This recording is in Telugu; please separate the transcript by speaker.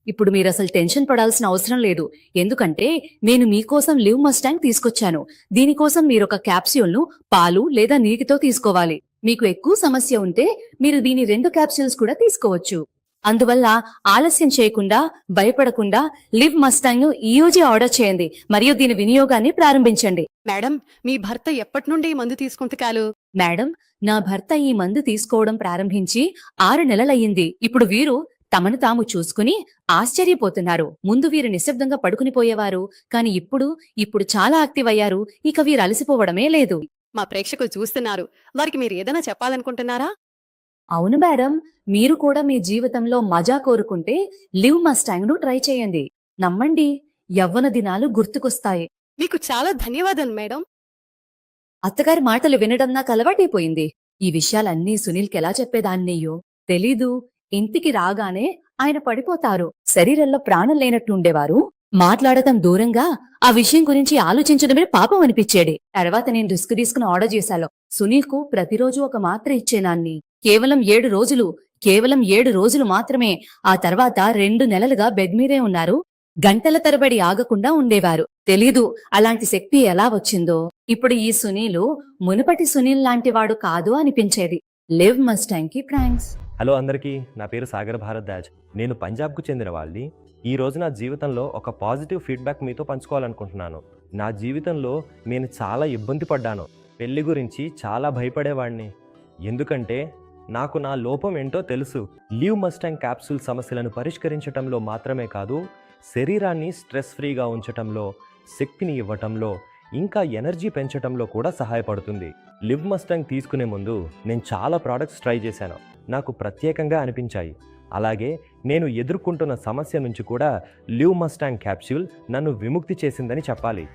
Speaker 1: ఇప్పుడు మీరసలు టెన్షన్ పడాల్సిన అవసరం లేదు. ఎందుకంటే నేను మీకోసం లివ్ మస్టాంగ్ తీసుకొచ్చాను. దీనికోసం మీరొక క్యాప్స్యూల్‌ను పాలు లేదా నీటితో తీసుకోవాలి. మీకు ఎక్కువ సమస్య ఉంటే మీరు దీని 2 క్యాప్సూల్స్ కూడా తీసుకోవచ్చు. అందువల్ల ఆలస్యం చేయకుండా, భయపడకుండా లివ్ మస్టాంగ్‌ను ఈరోజే ఆర్డర్ చేయండి మరియు దీని వినియోగాన్ని ప్రారంభించండి.
Speaker 2: మేడం, మీ భర్త ఎప్పటి నుండి ఈ మందు తీసుకుంటకాలు?
Speaker 1: మేడం, నా భర్త ఈ మందు తీసుకోవడం ప్రారంభించి 6 నెలలయ్యింది. ఇప్పుడు వీరు తమను తాము చూసుకుని ఆశ్చర్యపోతున్నారు. ముందు వీరు నిశ్శబ్దంగా పడుకునిపోయేవారు, కాని ఇప్పుడు చాలా యాక్టివ్ అయ్యారు. ఇక వీరు అలసిపోవడమే లేదు.
Speaker 2: మా ప్రేక్షకులు చూస్తున్నారు. వారికి మీరు ఏదైనా చెప్పాలనుకుంటున్నారా?
Speaker 1: అవును మేడం, మీరు కూడా మీ జీవితంలో మజా కోరుకుంటే లివ్ మస్టాంగ్‌ను ట్రై చేయండి. నమ్మండి, యవ్వన దినాలు గుర్తుకొస్తాయి.
Speaker 2: మీకు చాలా ధన్యవాదాలు మేడం.
Speaker 1: అత్తగారి మాటలు వినడం నాకు అలవాటైపోయింది. ఈ విషయాలన్నీ సునీల్‌కెలా చెప్పేదాన్నయ్యో తెలీదు. ఇంటికి రాగానే ఆయన పడిపోతారు. శరీరంలో ప్రాణం లేనట్టుండేవారు. మాట్లాడటం దూరంగా ఆ విషయం గురించి ఆలోచించడమే పాపం అనిపించేది. తర్వాత నేను రిస్క్ తీసుకుని ఆర్డర్ చేశాను. సునీల్‌కు ప్రతిరోజు ఒక మాత్ర ఇచ్చేనాన్ని. కేవలం 7 రోజులు మాత్రమే. ఆ తర్వాత 2 నెలలుగా బెడ్ మీదే ఉన్నారు. గంటల తరబడి ఆగకుండా ఉండేవారు. తెలీదు అలాంటి శక్తి ఎలా వచ్చిందో. ఇప్పుడు ఈ సునీలు మునుపటి సునీల్ లాంటివాడు కాదు అనిపించేది. లివ్ మస్టాంగ్ కి థ్యాంక్స్.
Speaker 3: హలో అందరికీ, నా పేరు సాగర్ భారద్వాజ్. నేను పంజాబ్కు చెందిన వాళ్ళని. ఈ రోజు నా జీవితంలో ఒక పాజిటివ్ ఫీడ్బ్యాక్ మీతో పంచుకోవాలనుకుంటున్నాను. నా జీవితంలో నేను చాలా ఇబ్బంది పడ్డాను. పెళ్లి గురించి చాలా భయపడేవాడిని. ఎందుకంటే నాకు నా లోపం ఏంటో తెలుసు. లివ్ మస్టాంగ్ క్యాప్సూల్ సమస్యలను పరిష్కరించటంలో మాత్రమే కాదు, శరీరాన్ని స్ట్రెస్ ఫ్రీగా ఉంచటంలో, శక్తిని ఇవ్వటంలో, ఇంకా ఎనర్జీ పెంచటంలో కూడా సహాయపడుతుంది. లివ్ మస్టాంగ్ తీసుకునే ముందు నేను చాలా ప్రోడక్ట్స్ ట్రై చేశాను. నాకు ప్రత్యేకంగా అనిపించాయి. అలాగే నేను ఎదుర్కొంటున్న సమస్య నుంచి కూడా లివ్ మస్టాంగ్ క్యాప్సూల్ నన్ను విముక్తి చేసిందని చెప్పాలి.